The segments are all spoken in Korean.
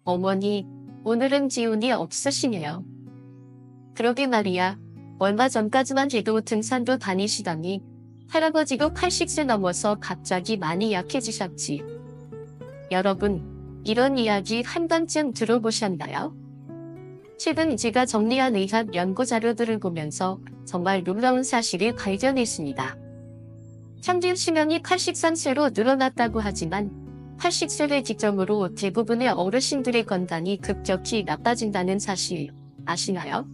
어머니, 오늘은 기운이 없으시네요. 그러게 말이야. 얼마 전까지만 해도 등산도 다니시더니 할아버지도 80세 넘어서 갑자기 많이 약해지셨지. 여러분, 이런 이야기 한 번쯤 들어보셨나요? 최근 제가 정리한 의학 연구 자료들을 보면서 정말 놀라운 사실을 발견했습니다. 평균 수명이 83세로 늘어났다고 하지만 80세를 기점으로 대부분의 어르신들의 건강이 급격히 나빠진다는 사실 아시나요?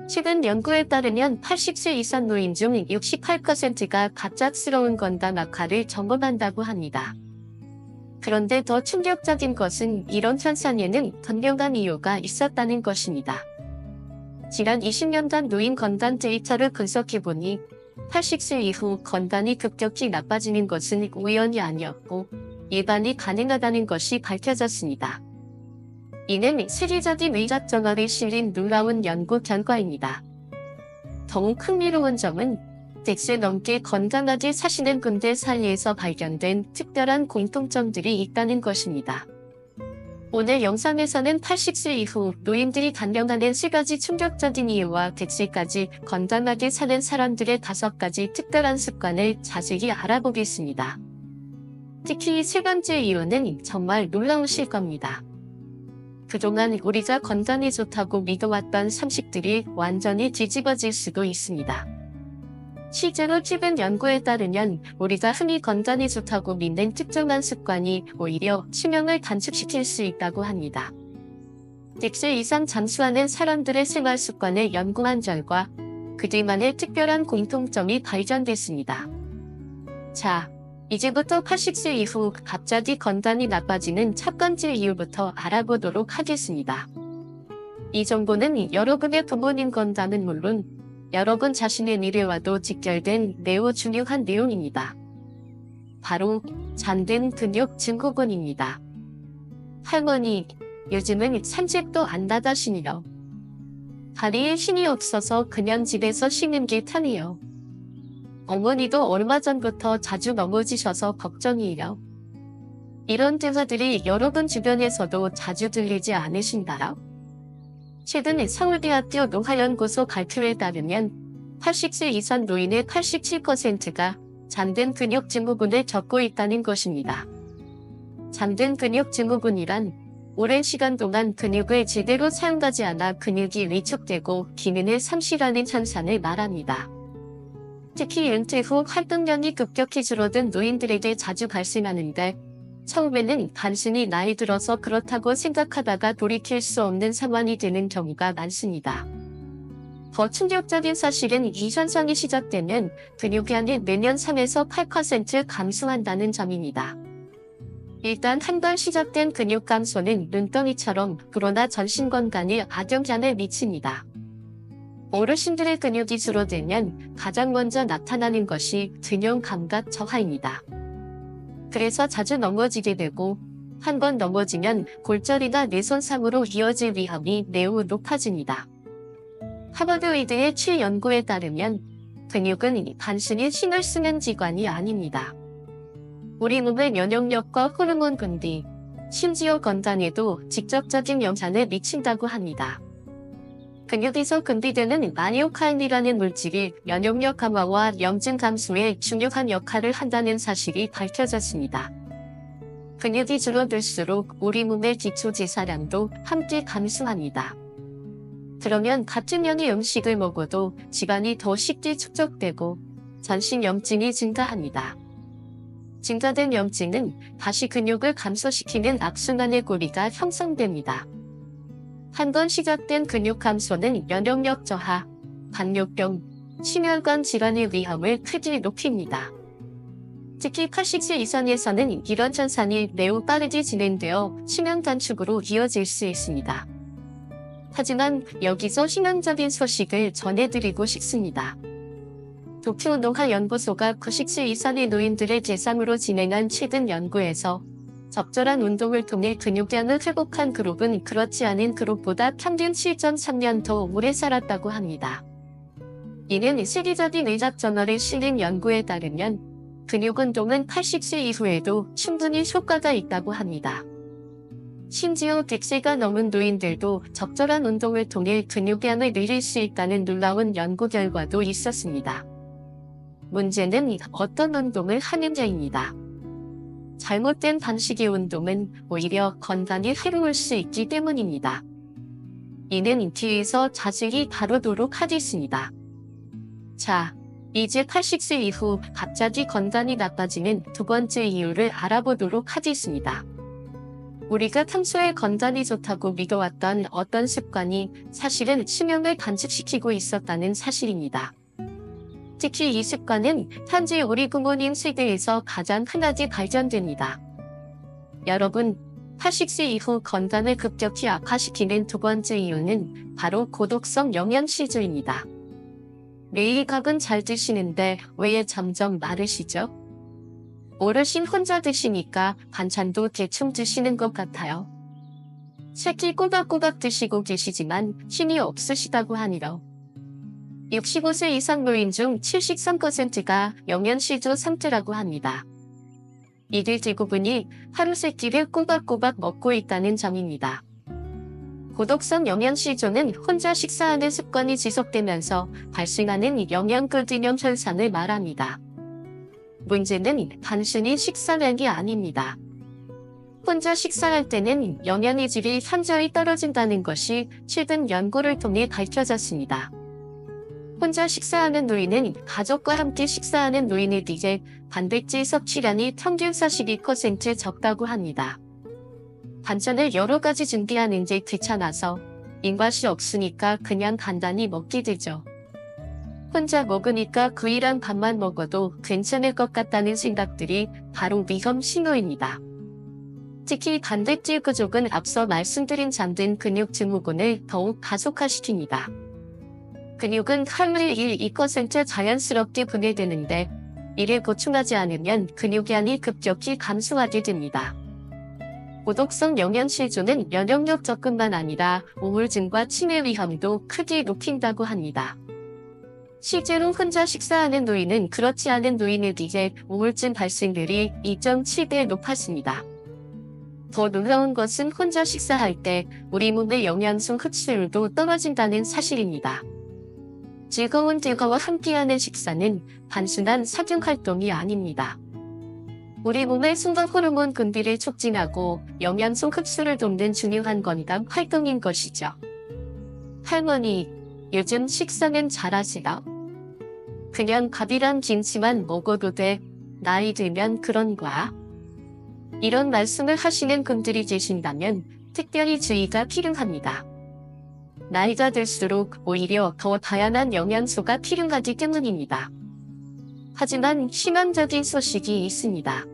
최근 연구에 따르면 80세 이상 노인 중 68%가 갑작스러운 건강 악화를 경험한다고 합니다. 그런데 더 충격적인 것은 이런 현상에는 분명한 이유가 있었다는 것입니다. 지난 20년간 노인 건강 데이터를 분석해보니 80세 이후 건강이 급격히 나빠지는 것은 우연이 아니었고 예방이 가능하다는 것이 밝혀졌습니다. 이는 세계적인 의학 저널에 실린 놀라운 연구 결과입니다. 더욱 흥미로운 점은 100세 넘게 건강하게 사시는 분들 사이에서 발견된 특별한 공통점들이 있다는 것입니다. 오늘 영상에서는 80세 이후 노인들이 단명하는 3가지 충격적인 이유와 100세까지 건강하게 사는 사람들의 5가지 특별한 습관을 자세히 알아보겠습니다. 특히 3번째 이유는 정말 놀라우실 겁니다. 그동안 우리가 건강에 좋다고 믿어왔던 상식들이 완전히 뒤집어질 수도 있습니다. 실제로 최근 연구에 따르면 우리가 흔히 건강에 좋다고 믿는 특정한 습관이 오히려 수명을 단축시킬 수 있다고 합니다. 100세 이상 장수하는 사람들의 생활 습관을 연구한 결과 그들만의 특별한 공통점이 발견됐습니다. 자, 이제부터 80세 이후 갑자기 건강이 나빠지는 첫 번째 이유부터 알아보도록 하겠습니다. 이 정보는 여러분의 부모님 건강은 물론 여러분 자신의 미래와도 직결된 매우 중요한 내용입니다. 바로 잠든 근육 증후군입니다. 할머니, 요즘은 산책도 안 나가시네요. 다리에 힘이 없어서 그냥 집에서 쉬는 게 편해요. 어머니도 얼마 전부터 자주 넘어지셔서 걱정이에요. 이런 대화들이 여러분 주변에서도 자주 들리지 않으신가요? 최근 서울대학교 노화연구소 발표에 따르면 80세 이상 노인의 87%가 잠든 근육 증후군을 겪고 있다는 것입니다. 잠든 근육 증후군이란 오랜 시간 동안 근육을 제대로 사용하지 않아 근육이 위축되고 기능을 상실하는 현상을 말합니다. 특히 은퇴 후 활동량이 급격히 줄어든 노인들에게 자주 발생하는데 처음에는 단순히 나이 들어서 그렇다고 생각하다가 돌이킬 수 없는 상황이 되는 경우가 많습니다. 더 충격적인 사실은 이 현상이 시작되면 근육량이 매년 3에서 8% 감소한다는 점입니다. 일단 한 번 시작된 근육 감소는 눈덩이처럼 불어나 전신 건강에 악영향을 미칩니다. 어르신들의 근육이 줄어들면 가장 먼저 나타나는 것이 균형 감각 저하입니다. 그래서 자주 넘어지게 되고 한 번 넘어지면 골절이나 뇌손상으로 이어질 위험이 매우 높아집니다. 하버드 의대의 연구에 따르면 근육은 단순히 힘을 쓰는 기관이 아닙니다. 우리 몸의 면역력과 호르몬 분비, 심지어 건강에도 직접적인 영향을 미친다고 합니다. 근육에서 분비되는 마이오카인이라는 물질이 면역력 강화와 염증 감소에 중요한 역할을 한다는 사실이 밝혀졌습니다. 근육이 줄어들수록 우리 몸의 기초대사량도 함께 감소합니다. 그러면 같은 양의 음식을 먹어도 지방이 더 쉽게 축적되고 전신 염증이 증가합니다. 증가된 염증은 다시 근육을 감소시키는 악순환의 고리가 형성됩니다. 한 번 시작된 근육 감소는 면역력 저하, 당뇨병, 심혈관 질환의 위험을 크게 높입니다. 특히 80세 이상에서는 이런 현상이 매우 빠르게 진행되어 수명 단축으로 이어질 수 있습니다. 하지만 여기서 희망적인 소식을 전해드리고 싶습니다. 도쿄 노화연구소가 90세 이상의 노인들을 대상으로 진행한 최근 연구에서 적절한 운동을 통해 근육량을 회복한 그룹은 그렇지 않은 그룹보다 평균 7.3년 더 오래 살았다고 합니다. 이는 세계적인 의학 저널에 실린 연구에 따르면 근육 운동은 80세 이후에도 충분히 효과가 있다고 합니다. 심지어 100세가 넘은 노인들도 적절한 운동을 통해 근육량을 늘릴 수 있다는 놀라운 연구 결과도 있었습니다. 문제는 어떤 운동을 하느냐입니다. 잘못된 방식의 운동은 오히려 건강에 해로울 수 있기 때문입니다. 이는 뒤에서 자세히 다루도록 하겠습니다. 자, 이제 80세 이후 갑자기 건강이 나빠지는 두 번째 이유를 알아보도록 하겠습니다. 우리가 평소에 건강이 좋다고 믿어왔던 어떤 습관이 사실은 수명을 단축시키고 있었다는 사실입니다. 특히 이 습관은 현재 우리 부모님 세대에서 가장 흔하게 발전됩니다. 여러분, 80세 이후 건강을 급격히 악화시키는 두 번째 이유는 바로 고독성 영양실조입니다. 매일 밥은 잘 드시는데 왜 점점 마르시죠? 어르신 혼자 드시니까 반찬도 대충 드시는 것 같아요. 새끼 꼬박꼬박 드시고 계시지만 힘이 없으시다고 하니요. 65세 이상 노인 중 73%가 영양실조 상태라고 합니다. 이들 대부분이 하루 세 끼를 꼬박꼬박 먹고 있다는 점입니다. 고독성 영양실조는 혼자 식사하는 습관이 지속되면서 발생하는 영양불균형 현상을 말합니다. 문제는 단순히 식사량이 아닙니다. 혼자 식사할 때는 영양의 질이 현저히 떨어진다는 것이 최근 연구를 통해 밝혀졌습니다. 혼자 식사하는 노인은 가족과 함께 식사하는 노인에 비해 단백질 섭취량이 평균 42% 적다고 합니다. 반찬을 여러 가지 준비하는 게 귀찮아서 입맛이 없으니까 그냥 간단히 먹게 되죠. 혼자 먹으니까 구이랑 밥만 먹어도 괜찮을 것 같다는 생각들이 바로 위험 신호입니다. 특히 단백질 부족은 앞서 말씀드린 잠든 근육 증후군을 더욱 가속화시킵니다. 근육은 하루에 1-2% 자연스럽게 분해되는데 이를 보충하지 않으면 근육량이 급격히 감소하게 됩니다. 고독성 영양실조는 면역력 접근만 아니라 우울증과 치매 위험도 크게 높인다고 합니다. 실제로 혼자 식사하는 노인은 그렇지 않은 노인에 비해 우울증 발생률이 2.7배 높았습니다. 더 놀라운 것은 혼자 식사할 때 우리 몸의 영양소 흡수율도 떨어진다는 사실입니다. 즐거운 대화와 함께하는 식사는 단순한 사교활동이 아닙니다. 우리 몸의 순간 호르몬 분비를 촉진하고 영양소 흡수를 돕는 중요한 건강 활동인 것이죠. 할머니, 요즘 식사는 잘하세요? 그냥 밥이랑 김치만 먹어도 돼. 나이 들면 그런 거야. 이런 말씀을 하시는 분들이 계신다면 특별히 주의가 필요합니다. 나이가 들수록 오히려 더 다양한 영양소가 필요하기 때문입니다. 하지만 희망적인 소식이 있습니다.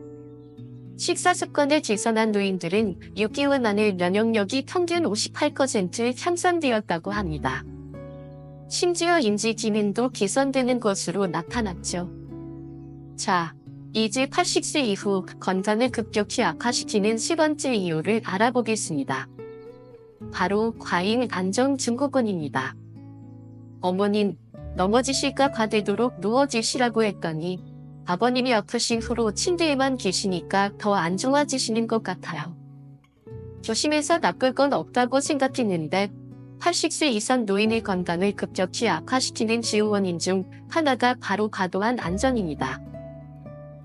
식사 습관을 개선한 노인들은 6개월 만에 면역력이 평균 58% 향상되었다고 합니다. 심지어 인지 기능도 개선되는 것으로 나타났죠. 자, 이제 80세 이후 건강을 급격히 악화시키는 세 번째 이유를 알아보겠습니다. 바로 과잉 안정 증후군입니다. 어머님, 넘어지실까 봐 되도록 누워지시라고 했더니 아버님이 아프신 후로 침대에만 계시니까 더 안 좋아지시는 것 같아요. 조심해서 나쁠 건 없다고 생각했는데 80세 이상 노인의 건강을 급격히 악화시키는 주요 원인 중 하나가 바로 과도한 안정입니다.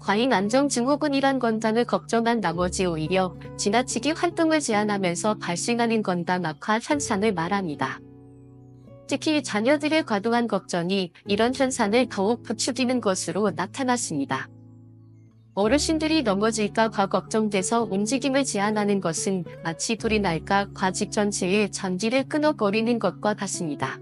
과잉 안정 증후군이란 건강을 걱정한 나머지 오히려 지나치게 활동을 제한하면서 발생하는 건강 악화 현상을 말합니다. 특히 자녀들의 과도한 걱정이 이런 현상을 더욱 부추기는 것으로 나타났습니다. 어르신들이 넘어질까 봐 걱정돼서 움직임을 제한하는 것은 마치 불이 날까 과집 전체의 전기를 끊어버리는 것과 같습니다.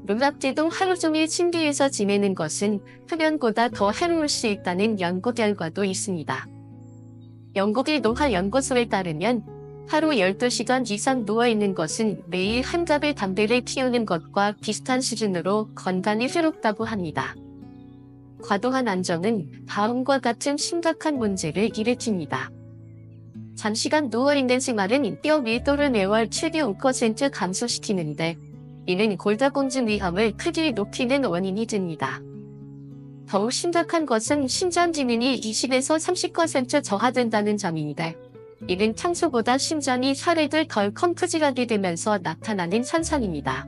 눈앞뒤동 하루 종일 침대에서 지내는 것은 흡연보다 더 해로울 수 있다는 연구 결과도 있습니다. 영국의 노화연구소에 따르면 하루 12시간 이상 누워있는 것은 매일 한 갑의 담배를 피우는 것과 비슷한 수준으로 건강에 해롭다고 합니다. 과도한 안정은 다음과 같은 심각한 문제를 일으킵니다. 장시간 누워있는 생활은 뼈 밀도를 매월 최대 5% 감소시키는데 이는 골다공증 위험을 크게 높이는 원인이 됩니다. 더욱 심각한 것은 심장 기능이 20에서 30% 저하된다는 점인데 이는 평소보다 심장이 혈액을 덜 컴프질하게 되면서 나타나는 현상입니다.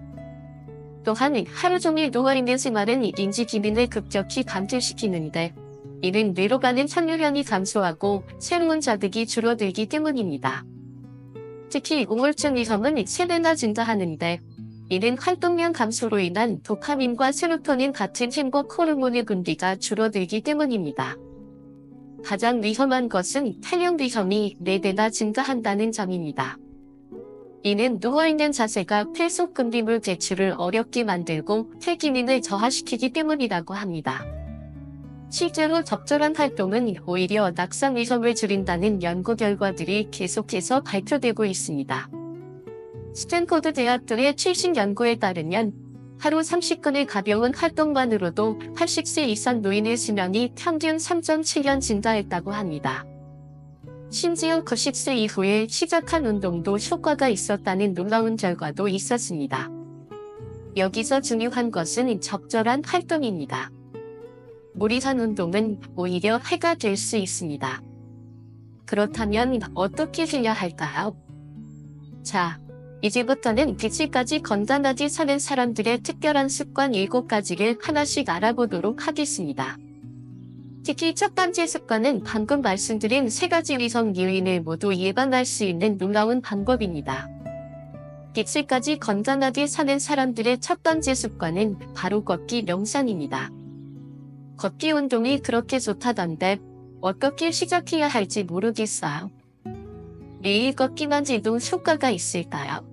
또한 하루 종일 누워있는 생활은 인지 기능을 급격히 감퇴시키는데 이는 뇌로 가는 혈류량이 감소하고 새로운 자극이 줄어들기 때문입니다. 특히 우울증 위험은 3배나 증가하는데 이는 활동량 감소로 인한 도파민과 세로토닌 같은 행복 호르몬의 분비가 줄어들기 때문입니다. 가장 위험한 것은 탈염 위험이 4배나 증가한다는 점입니다. 이는 누워있는 자세가 폐 속 분비물 배출을 어렵게 만들고 폐 기능을 저하시키기 때문이라고 합니다. 실제로 적절한 활동은 오히려 낙상 위험을 줄인다는 연구 결과들이 계속해서 발표되고 있습니다. 스탠포드 대학교의 최신 연구에 따르면 하루 30분의 가벼운 활동만으로도 80세 이상 노인의 수명이 평균 3.7년 증가했다고 합니다. 심지어 90세 이후에 시작한 운동도 효과가 있었다는 놀라운 결과도 있었습니다. 여기서 중요한 것은 적절한 활동입니다. 무리한 운동은 오히려 해가 될 수 있습니다. 그렇다면 어떻게 해야 할까요? 자, 이제부터는 빛을까지 건강하게 사는 사람들의 특별한 습관 7가지를 하나씩 알아보도록 하겠습니다. 특히 첫 번째 습관은 방금 말씀드린 3가지 위험 요인을 모두 예방할 수 있는 놀라운 방법입니다. 빛을까지 건강하게 사는 사람들의 첫 번째 습관은 바로 걷기 명상입니다. 걷기 운동이 그렇게 좋다던데 어떻게 시작해야 할지 모르겠어요. 매일 걷기만 해도 효과가 있을까요?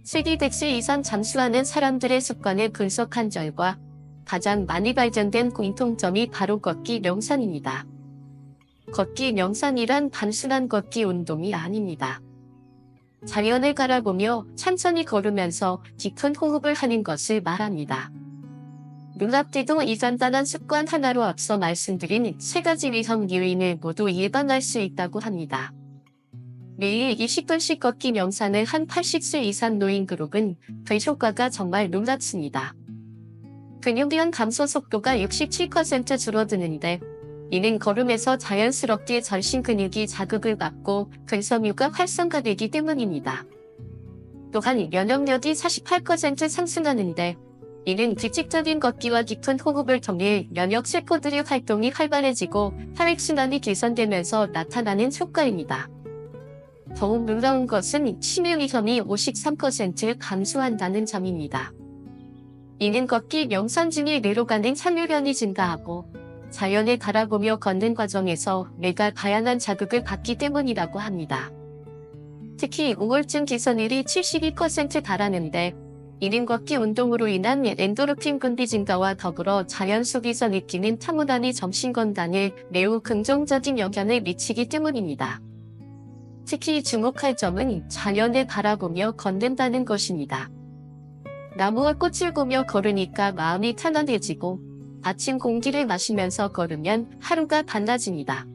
세계 100세 이상 잠수하는 사람들의 습관을 분석한 결과 가장 많이 발견된 공통점이 바로 걷기 명상입니다. 걷기 명상이란 단순한 걷기 운동이 아닙니다. 자연을 바라보며 천천히 걸으면서 깊은 호흡을 하는 것을 말합니다. 눈앞에도 이 간단한 습관 하나로 앞서 말씀드린 3가지 위험 요인을 모두 예방할 수 있다고 합니다. 매일 20분씩 걷기 명상을 한 80세 이상 노인 그룹은 그 효과가 정말 놀랍습니다. 근육량 감소 속도가 67% 줄어드는데 이는 걸음에서 자연스럽게 전신 근육이 자극을 받고 근섬유가 활성화되기 때문입니다. 또한 면역력이 48% 상승하는데 이는 규칙적인 걷기와 깊은 호흡을 통해 면역세포들의 활동이 활발해지고 혈액순환이 개선되면서 나타나는 효과입니다. 더욱 놀라운 것은 치매 위험이 53% 감소한다는 점입니다. 이는 걷기 명상 중에 뇌로 가는 혈류량이 증가하고 자연을 바라보며 걷는 과정에서 뇌가 다양한 자극을 받기 때문이라고 합니다. 특히 우울증 개선율이 72% 달하는데 이는 걷기 운동으로 인한 엔도르핀 분비 증가와 더불어 자연 속에서 느끼는 평온함이 정신건강에 매우 긍정적인 영향을 미치기 때문입니다. 특히 주목할 점은 자연을 바라보며 걷는다는 것입니다. 나무와 꽃을 보며 걸으니까 마음이 편안해지고 아침 공기를 마시면서 걸으면 하루가 달라집니다.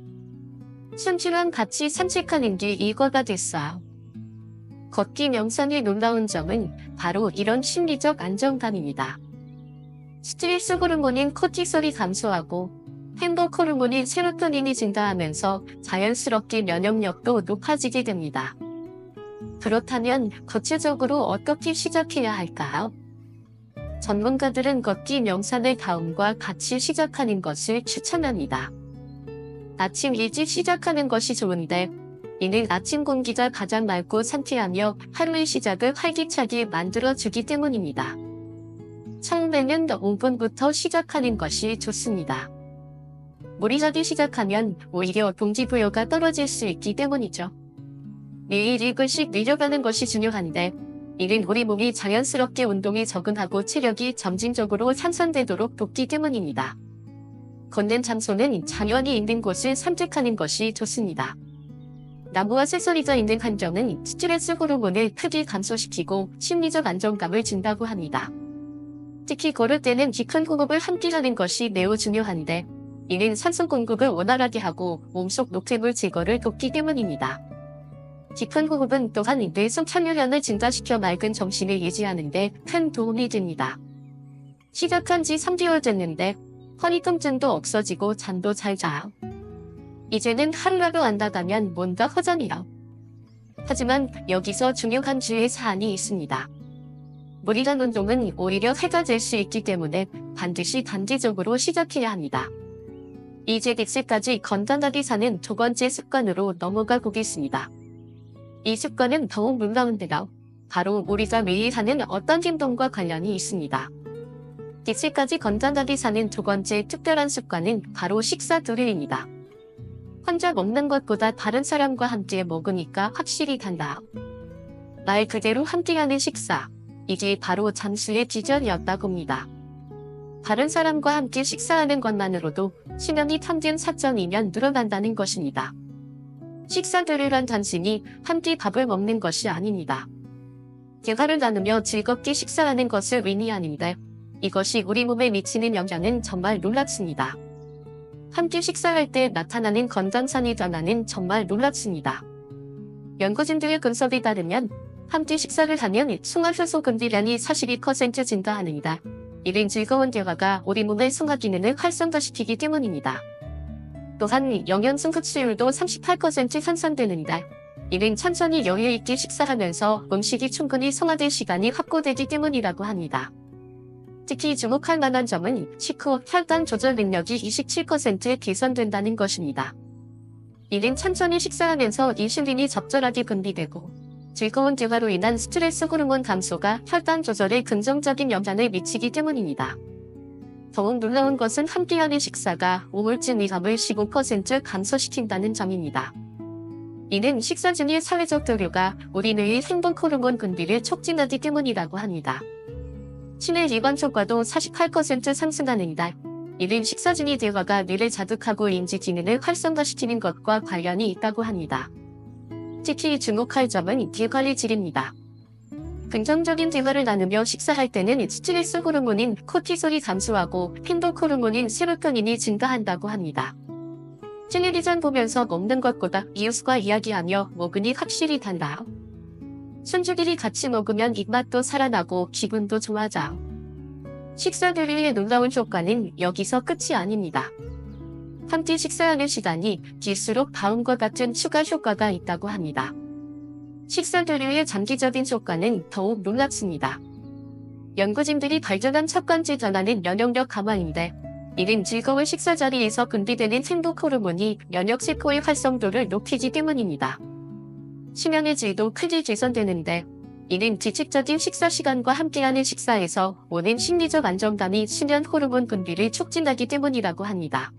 순주랑 같이 산책하는 게 일과가 됐어요. 걷기 명상의 놀라운 점은 바로 이런 심리적 안정감입니다. 스트레스 호르몬인 코티솔이 감소하고 행복 호르몬인 세로토닌이 증가하면서 자연스럽게 면역력도 높아지게 됩니다. 그렇다면 구체적으로 어떻게 시작해야 할까요? 전문가들은 걷기 명상을 다음과 같이 시작하는 것을 추천합니다. 아침 일찍 시작하는 것이 좋은데 이는 아침 공기가 가장 맑고 상쾌하며 하루의 시작을 활기차게 만들어주기 때문입니다. 처음에는 5분부터 시작하는 것이 좋습니다. 무리하게 시작하면 오히려 동기부여가 떨어질 수 있기 때문이죠. 매일 1분씩 늘려가는 것이 중요한데 이는 우리 몸이 자연스럽게 운동에 적응하고 체력이 점진적으로 향상되도록 돕기 때문입니다. 걷는 장소는 자연이 있는 곳을 선택하는 것이 좋습니다. 나무와 새소리가 있는 환경은 스트레스 호르몬을 크게 감소시키고 심리적 안정감을 준다고 합니다. 특히 걸을 때는 깊은 호흡을 함께 하는 것이 매우 중요한데 이는 산소 공급을 원활하게 하고 몸속 노폐물 제거를 돕기 때문입니다. 깊은 호흡은 또한 뇌속 혈류량을 증가시켜 맑은 정신을 유지하는 데 큰 도움이 됩니다. 시작한 지 3개월 됐는데 허리 통증도 없어지고 잠도 잘 자요. 이제는 하루라도 안 나가면 뭔가 허전해요. 하지만 여기서 중요한 주의 사안이 있습니다. 무리한 운동은 오히려 해가 될 수 있기 때문에 반드시 단기적으로 시작해야 합니다. 이제 100세까지 건강하게 사는 두 번째 습관으로 넘어가 보겠습니다. 이 습관은 더욱 놀라운데요. 바로 우리가 매일 하는 어떤 행동과 관련이 있습니다. 100세까지 건강하게 사는 두 번째 특별한 습관은 바로 식사 조리입니다. 혼자 먹는 것보다 다른 사람과 함께 먹으니까 확실히 달라요. 말 그대로 함께하는 식사. 이게 바로 잠수의 비전이었다고 합니다. 다른 사람과 함께 식사하는 것만으로도 수명이 평균 4.2년 늘어난다는 것입니다. 식사 조리란 단순히 함께 밥을 먹는 것이 아닙니다. 대화를 나누며 즐겁게 식사하는 것을 의미하는데 이것이 우리 몸에 미치는 영향은 정말 놀랍습니다. 함께 식사할 때 나타나는 건강상의 변화는 정말 놀랍습니다. 연구진들의 분석에 따르면 함께 식사를 하면 송화효소 분비량이 42% 증가합니다. 이는 즐거운 대화가 우리 몸의 송화 기능을 활성화시키기 때문입니다. 또한 영양소 흡수율도 38% 향상되는데 이는 천천히 여유 있게 식사하면서 음식이 충분히 소화될 시간이 확보되기 때문이라고 합니다. 특히 주목할 만한 점은 식후 혈당 조절 능력이 27% 개선된다는 것입니다. 이는 천천히 식사하면서 인슐린이 적절하게 분비되고 즐거운 대화로 인한 스트레스 호르몬 감소가 혈당 조절에 긍정적인 영향을 미치기 때문입니다. 더욱 놀라운 것은 함께하는 식사가 우울증 위험을 15% 감소시킨다는 점입니다. 이는 식사 중의 사회적 교류가 우리 뇌의 행복 호르몬 분비를 촉진하기 때문이라고 합니다. 치매 예방 효과도 48% 상승하는데 이는 식사 중의 대화가 뇌를 자극하고 인지 기능을 활성화시키는 것과 관련이 있다고 합니다. 특히 주목할 점은 대화의 질입니다. 긍정적인 대화를 나누며 식사할 때는 스트레스 호르몬인 코티솔이 감소하고 행복 호르몬인 세로토닌이 증가한다고 합니다. 텔레비전 보면서 먹는 것보다 이웃과 이야기하며 먹으니 확실히 달라요. 손주들이 같이 먹으면 입맛도 살아나고 기분도 좋아져요. 식사 교류의 놀라운 효과는 여기서 끝이 아닙니다. 함께 식사하는 시간이 길수록 다음과 같은 추가 효과가 있다고 합니다. 식사 교류의 장기적인 효과는 더욱 놀랍습니다. 연구진들이 발견한 첫 번째 변화는 면역력 강화인데 이는 즐거운 식사 자리에서 분비되는 행복 호르몬이 면역 세포의 활성도를 높이기 때문입니다. 수면의 질도 크게 개선되는데 이는 규칙적인 식사 시간과 함께하는 식사에서 오는 심리적 안정감이 수면 호르몬 분비를 촉진하기 때문이라고 합니다.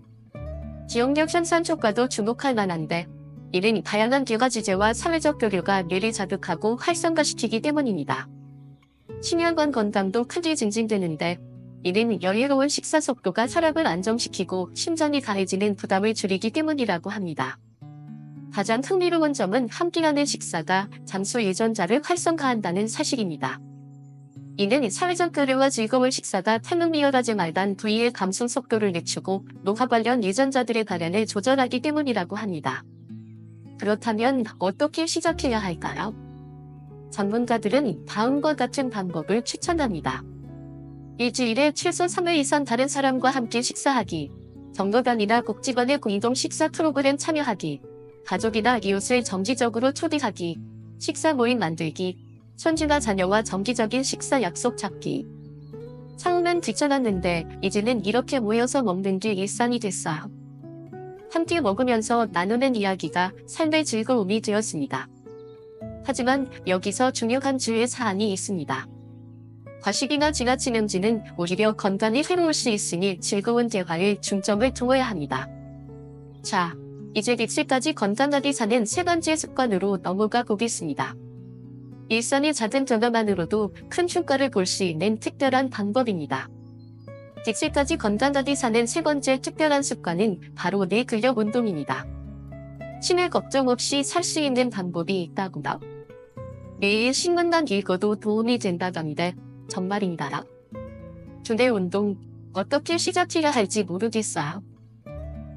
기억력 향상 효과도 주목할 만한데 이는 다양한 대화 주제와 사회적 교류가 뇌를 자극하고 활성화시키기 때문입니다. 심혈관 건강도 크게 증진되는데 이는 여유로운 식사 속도가 혈압을 안정시키고 심장이 강해지는 부담을 줄이기 때문이라고 합니다. 가장 흥미로운 점은 함께하는 식사가 잠수 유전자를 활성화한다는 사실입니다. 이는 사회적 교류와 즐거운 식사가 텔로미어라지 말단 부위의 감소 속도를 늦추고 노화 관련 유전자들의 발현을 조절하기 때문이라고 합니다. 그렇다면 어떻게 시작해야 할까요? 전문가들은 다음과 같은 방법을 추천합니다. 일주일에 최소 3회 이상 다른 사람과 함께 식사하기, 정거단이나 복지관의 공동 식사 프로그램 참여하기, 가족이나 이웃을 정기적으로 초대하기, 식사 모임 만들기, 손주나 자녀와 정기적인 식사 약속 잡기. 처음엔 귀찮았는데 이제는 이렇게 모여서 먹는 게 일상이 됐어요. 함께 먹으면서 나누는 이야기가 삶의 즐거움이 되었습니다. 하지만 여기서 중요한 주의 사안이 있습니다. 과식이나 지나친 음식은 오히려 건강에 해로울 수 있으니 즐거운 대화에 중점을 두어야 합니다. 자, 이제 100세까지 건강하게 사는 세 번째 습관으로 넘어가 보겠습니다. 일상의 작은 변화만으로도 큰 효과를 볼 수 있는 특별한 방법입니다. 100세까지 건강하게 사는 세 번째 특별한 습관은 바로 뇌 근력 운동입니다. 치매 걱정 없이 살 수 있는 방법이 있다고요. 매일 신문만 읽어도 도움이 된다던데 정말인가요? 두뇌 운동, 어떻게 시작해야 할지 모르겠어요.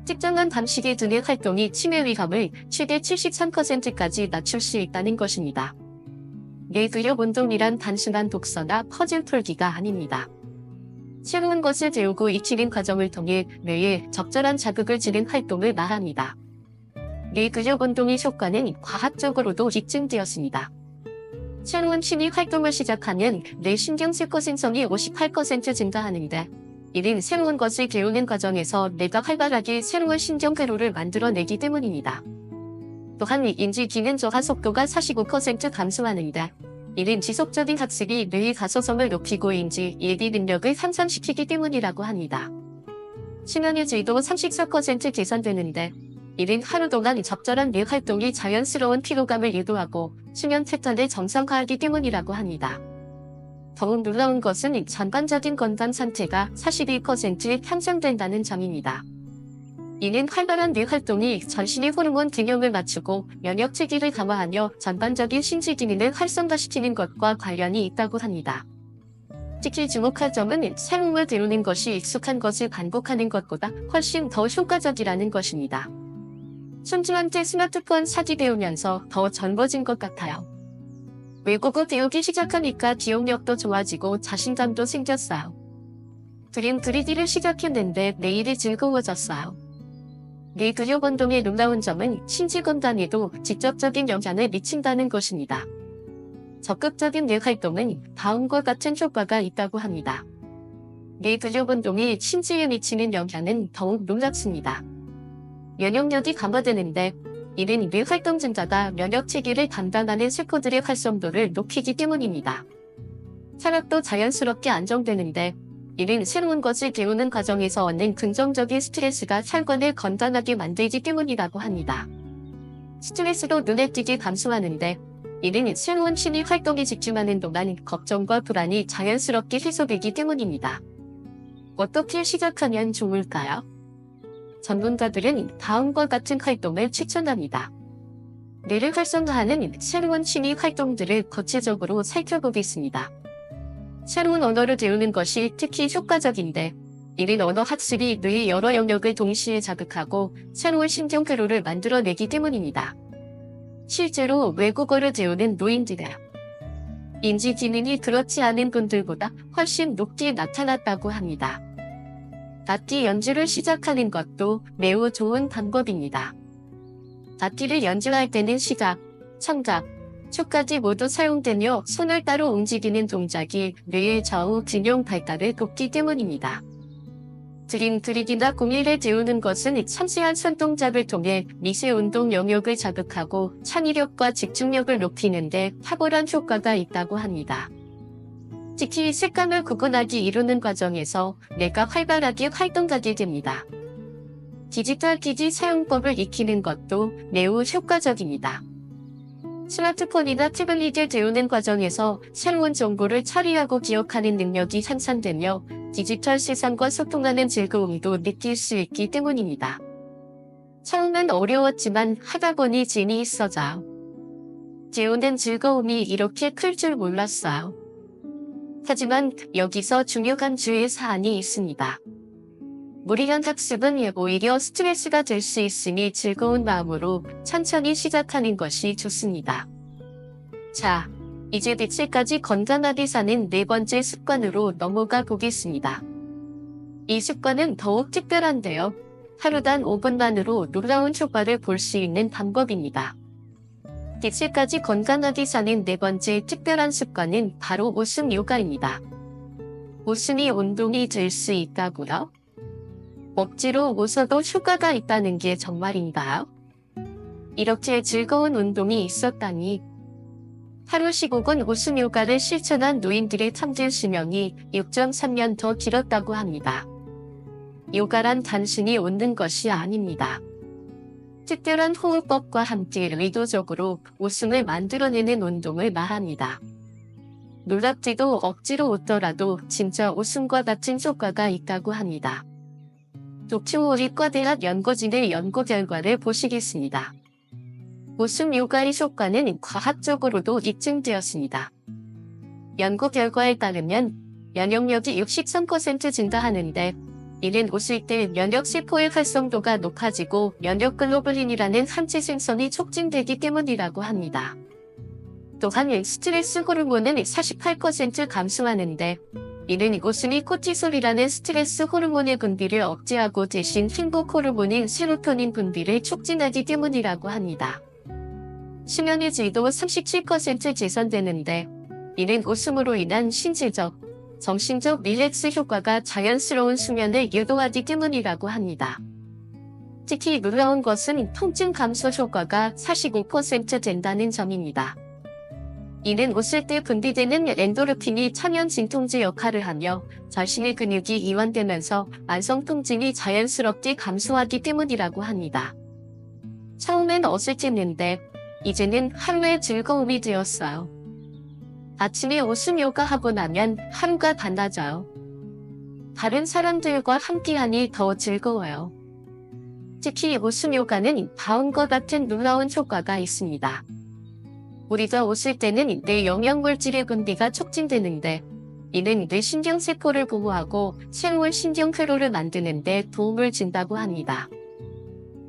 특정한 방식의 두뇌 활동이 치매 위험을 최대 73%까지 낮출 수 있다는 것입니다. 뇌 근력 운동이란 단순한 독서나 퍼즐 풀기가 아닙니다. 새로운 것을 배우고 익히는 과정을 통해 뇌에 적절한 자극을 주는 활동을 말합니다. 뇌 근력 운동의 효과는 과학적으로도 입증되었습니다. 새로운 취미 활동을 시작하면 뇌 신경세포 생성이 58% 증가하는데, 이는 새로운 것을 배우는 과정에서 뇌가 활발하게 새로운 신경회로를 만들어내기 때문입니다. 또한 인지 기능 저하 속도가 45% 감소하는데, 이는 지속적인 학습이 뇌의 가소성을 높이고 인지 예비 능력을 향상시키기 때문이라고 합니다. 수면의 질도 34% 개선되는데, 이는 하루 동안 적절한 뇌 활동이 자연스러운 피로감을 유도하고 수면 패턴을 정상화하기 때문이라고 합니다. 더욱 놀라운 것은 전반적인 건강 상태가 42% 향상된다는 점입니다. 이는 활발한 뇌 활동이 전신의 호르몬 균형을 맞추고 면역 체계를 강화하며 전반적인 신체 기능을 활성화시키는 것과 관련이 있다고 합니다. 특히 주목할 점은 새로움을 배우는 것이 익숙한 것을 반복하는 것보다 훨씬 더 효과적이라는 것입니다. 손주한테 스마트폰 사기 배우면서 더 젊어진 것 같아요. 외국어 배우기 시작하니까 기억력도 좋아지고 자신감도 생겼어요. 그림 그리기를 시작했는데 내일이 즐거워졌어요. 뇌 근력 운동의 놀라운 점은 신체 건강에도 직접적인 영향을 미친다는 것입니다. 적극적인 뇌 활동은 다음과 같은 효과가 있다고 합니다. 뇌 근력 운동이 신체에 미치는 영향은 더욱 놀랍습니다. 면역력이 강화되는데, 이는 뇌 활동 증가가 면역 체계를 담당하는 세포들의 활성도를 높이기 때문입니다. 혈압도 자연스럽게 안정되는데, 이는 새로운 것을 배우는 과정에서 얻는 긍정적인 스트레스가 혈관을 건강하게 만들기 때문이라고 합니다. 스트레스도 눈에 띄게 감소하는데, 이는 새로운 취미 활동에 집중하는 동안 걱정과 불안이 자연스럽게 해소되기 때문입니다. 어떻게 시작하면 좋을까요? 전문가들은 다음과 같은 활동을 추천합니다. 뇌를 활성화하는 새로운 취미 활동들을 구체적으로 살펴보겠습니다. 새로운 언어를 배우는 것이 특히 효과적인데, 이는 언어 학습이 뇌의 여러 영역을 동시에 자극하고 새로운 신경회로를 만들어내기 때문입니다. 실제로 외국어를 배우는 노인들은 인지 기능이 그렇지 않은 분들보다 훨씬 높게 나타났다고 합니다. 악기 연주를 시작하는 것도 매우 좋은 방법입니다. 악기를 연주할 때는 시각, 청각, 촉까지 모두 사용되며 손을 따로 움직이는 동작이 뇌의 좌우 균형 발달을 돕기 때문입니다. 그림 그리기나 공예를 배우는 것은 섬세한 손동작을 통해 미세 운동 영역을 자극하고 창의력과 집중력을 높이는 데 탁월한 효과가 있다고 합니다. 특히 색감을 구분하기 이루는 과정에서 뇌가 활발하게 활동하게 됩니다. 디지털 기기 사용법을 익히는 것도 매우 효과적입니다. 스마트폰이나 태블릿을 배우는 과정에서 새로운 정보를 처리하고 기억하는 능력이 향상되며 디지털 세상과 소통하는 즐거움도 느낄 수 있기 때문입니다. 처음엔 어려웠지만 하다 보니 재미있어져요. 배우는 즐거움이 이렇게 클 줄 몰랐어요. 하지만 여기서 중요한 주의 사안이 있습니다. 무리한 학습은 오히려 스트레스가 될 수 있으니 즐거운 마음으로 천천히 시작하는 것이 좋습니다. 자, 이제 며칠까지 건강하게 사는 네 번째 습관으로 넘어가 보겠습니다. 이 습관은 더욱 특별한데요. 하루단 5분만으로 놀라운 효과를 볼 수 있는 방법입니다. 며칠까지 건강하게 사는 네 번째 특별한 습관은 바로 웃음 요가입니다. 웃음이 운동이 될 수 있다고요? 억지로 웃어도 효과가 있다는 게 정말인가요? 이렇게 즐거운 운동이 있었다니. 하루 15분 웃음 요가를 실천한 노인들의 평균 수명이 6.3년 더 길었다고 합니다. 요가란 단순히 웃는 것이 아닙니다. 특별한 호흡법과 함께 의도적으로 웃음을 만들어내는 운동을 말합니다. 놀랍지도 억지로 웃더라도 진짜 웃음과 같은 효과가 있다고 합니다. 도쿄오리과대학 연구진의 연구 결과를 보시겠습니다. 웃음 요가의 효과는 과학적으로도 입증되었습니다. 연구 결과에 따르면 면역력이 63% 증가하는데, 이는 웃을 때 면역세포의 활성도가 높아지고 면역글로불린이라는 항체 생성이 촉진되기 때문이라고 합니다. 또한 스트레스 호르몬은 48% 감소하는데, 이는 웃음이 코티솔이라는 스트레스 호르몬의 분비를 억제하고 대신 행복 호르몬인 세로토닌 분비를 촉진하기 때문이라고 합니다. 수면의 질도 37% 개선되는데 이는 웃음으로 인한 신체적, 정신적 릴렉스 효과가 자연스러운 수면을 유도하기 때문이라고 합니다. 특히 놀라운 것은 통증 감소 효과가 45% 된다는 점입니다. 이는 웃을 때 분비되는 엔도르핀이 천연 진통제 역할을 하며 자신의 근육이 이완되면서 만성 통증이 자연스럽게 감소하기 때문이라고 합니다. 처음엔 어색했는데 이제는 하루의 즐거움이 되었어요. 아침에 웃음 요가하고 나면 하루가 달라져요. 다른 사람들과 함께하니 더 즐거워요. 특히 웃음 요가는 다음과 같은 놀라운 효과가 있습니다. 우리가 웃을 때는 뇌 영양물질의 분비가 촉진되는데 이는 뇌 신경세포를 보호하고 새로운 신경회로를 만드는 데 도움을 준다고 합니다.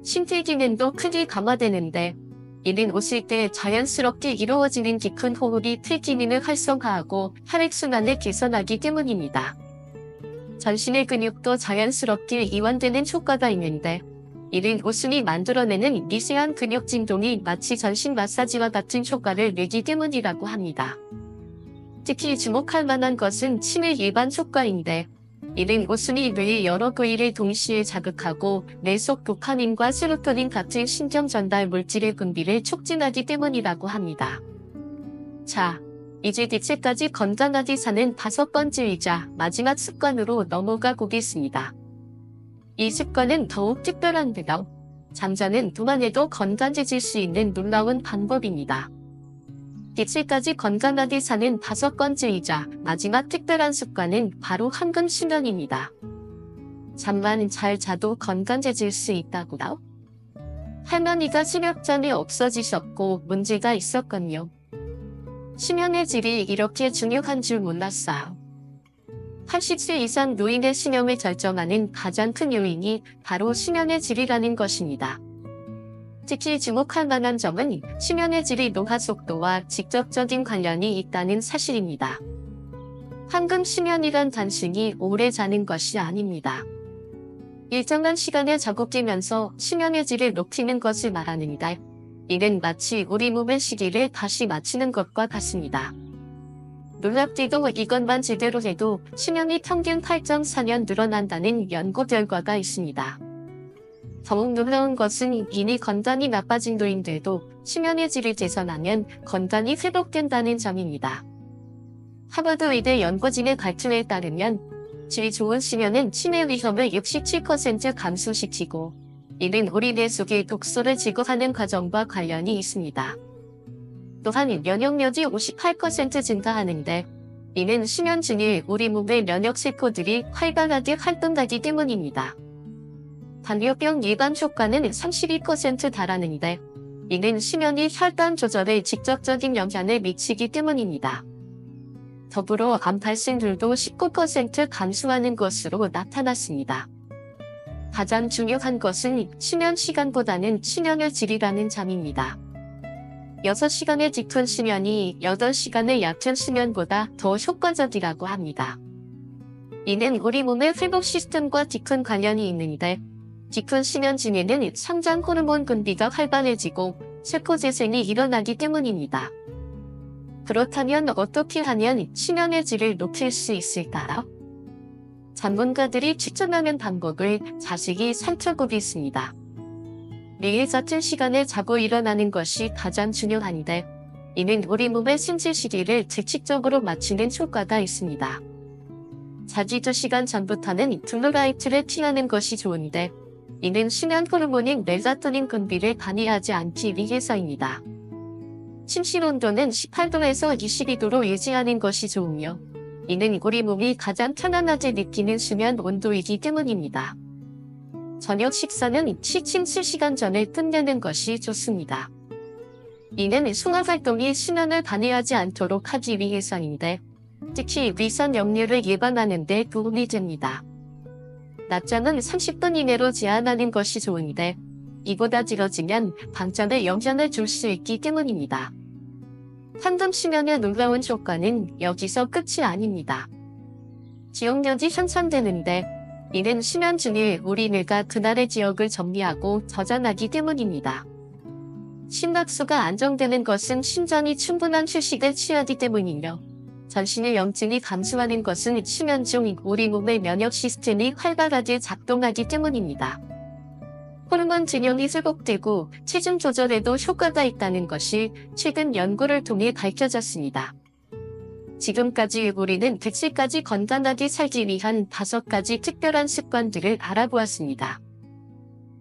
심폐 기능도 크게 강화되는데 이는 웃을 때 자연스럽게 이루어지는 깊은 호흡이 폐 기능을 활성화하고 혈액순환을 개선하기 때문입니다. 전신의 근육도 자연스럽게 이완되는 효과가 있는데 이는 웃음이 만들어내는 미세한 근육 진동이 마치 전신 마사지와 같은 효과를 내기 때문이라고 합니다. 특히 주목할 만한 것은 치매 예방 효과인데 이는 웃음이 뇌의 여러 부위를 동시에 자극하고 뇌 속 도파민과 세로토닌 같은 신경 전달 물질의 분비를 촉진하기 때문이라고 합니다. 자, 이제 대체까지 건강하게 사는 5번째이자 마지막 습관으로 넘어가 보겠습니다. 이 습관은 더욱 특별한데요. 잠자는 동안에도 건강해질 수 있는 놀라운 방법입니다. 대체까지 건강하게 사는 5번째이자 마지막 특별한 습관은 바로 황금 수면입니다. 잠만 잘 자도 건강해질 수 있다고요? 할머니가 새벽 잠이 없어지셨고 문제가 있었군요. 수면의 질이 이렇게 중요한 줄 몰랐어요. 80세 이상 노인의 수명을 결정하는 가장 큰 요인이 바로 수면의 질이라는 것입니다. 특히 주목할 만한 점은 수면의 질이 노화 속도와 직접적인 관련이 있다는 사실입니다. 황금 수면이란 단순히 오래 자는 것이 아닙니다. 일정한 시간에 자고 깨면서 수면의 질을 높이는 것을 말하는데 이는 마치 우리 몸의 시기를 다시 맞추는 것과 같습니다. 놀랍게도 이것만 제대로 해도 수면이 평균 8.4년 늘어난다는 연구 결과가 있습니다. 더욱 놀라운 것은 이미 건강이 나빠진 노인들도 수면의 질을 개선하면 건강이 회복된다는 점입니다. 하버드 의대 연구진의 발표에 따르면 질 좋은 수면은 치매 위험을 67% 감소시키고 이는 우리 뇌 속의 독소를 제거하는 과정과 관련이 있습니다. 또한 면역력이 58% 증가하는데 이는 수면 중에 우리 몸의 면역세포들이 활발하게 활동하기 때문입니다. 당뇨병 예방 효과는 32% 달하는데 이는 수면이 혈당 조절에 직접적인 영향을 미치기 때문입니다. 더불어 암 발생률도 19% 감소하는 것으로 나타났습니다. 가장 중요한 것은 수면 시간보다는 수면의 질이라는 점입니다. 6시간의 깊은 수면이 8시간의 얕은 수면보다 더 효과적이라고 합니다. 이는 우리 몸의 회복 시스템과 깊은 관련이 있는데 깊은 수면 중에는 성장 호르몬 분비가 활발해지고 세포 재생이 일어나기 때문입니다. 그렇다면 어떻게 하면 수면의 질을 높일 수 있을까요? 전문가들이 추천하는 방법을 자세히 살펴보겠습니다. 매일 같은 시간에 자고 일어나는 것이 가장 중요한데 이는 우리 몸의 신체 시기를 규칙적으로 맞추는 효과가 있습니다. 자기 2시간 전부터는 블루라이트를 피하는 것이 좋은데 이는 수면 호르몬인 멜라토닌 분비를 방해하지 않기 위해서입니다. 침실 온도는 18도에서 22도로 유지하는 것이 좋으며 이는 우리 몸이 가장 편안하게 느끼는 수면 온도이기 때문입니다. 저녁 식사는 취침 7시간 전에 끝내는 것이 좋습니다. 이는 소화활동이 수면을 방해하지 않도록 하기 위해서인데 특히 위산 역류를 예방하는 데 도움이 됩니다. 낮잠은 30분 이내로 제한하는 것이 좋은데 이보다 길어지면 밤잠에 영향을 줄 수 있기 때문입니다. 황금 수면의 놀라운 효과는 여기서 끝이 아닙니다. 지역력이 향상되는데 이는 수면 중에 우리 뇌가 그날의 지역을 정리하고 저장하기 때문입니다. 심박수가 안정되는 것은 심장이 충분한 휴식을 취하기 때문이며 전신의 염증이 감소하는 것은 수면 중 우리 몸의 면역 시스템이 활발하게 작동하기 때문입니다. 호르몬 균형이 회복되고 체중 조절에도 효과가 있다는 것이 최근 연구를 통해 밝혀졌습니다. 지금까지 우리는 100세까지 건강하게 살기 위한 5가지 특별한 습관들을 알아보았습니다.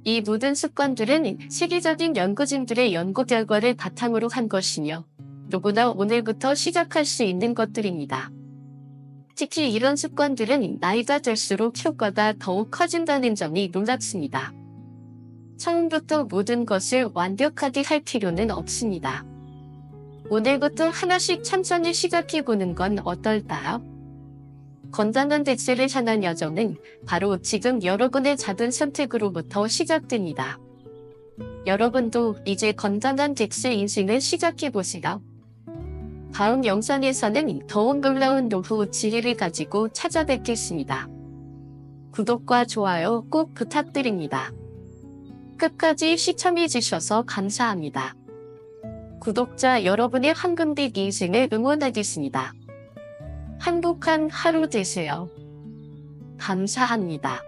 이 모든 습관들은 세계적인 연구진들의 연구 결과를 바탕으로 한 것이며 누구나 오늘부터 시작할 수 있는 것들입니다. 특히 이런 습관들은 나이가 들수록 효과가 더욱 커진다는 점이 놀랍습니다. 처음부터 모든 것을 완벽하게 할 필요는 없습니다. 오늘부터 하나씩 천천히 시작해보는 건 어떨까요? 건강한 덱스를 향한 여정은 바로 지금 여러분의 작은 선택으로부터 시작됩니다. 여러분도 이제 건강한 덱스 인생을 시작해보세요. 다음 영상에서는 더욱 놀라운 노후 지혜를 가지고 찾아뵙겠습니다. 구독과 좋아요 꼭 부탁드립니다. 끝까지 시청해주셔서 감사합니다. 구독자 여러분의 황금빛 인생을 응원하겠습니다. 행복한 하루 되세요. 감사합니다.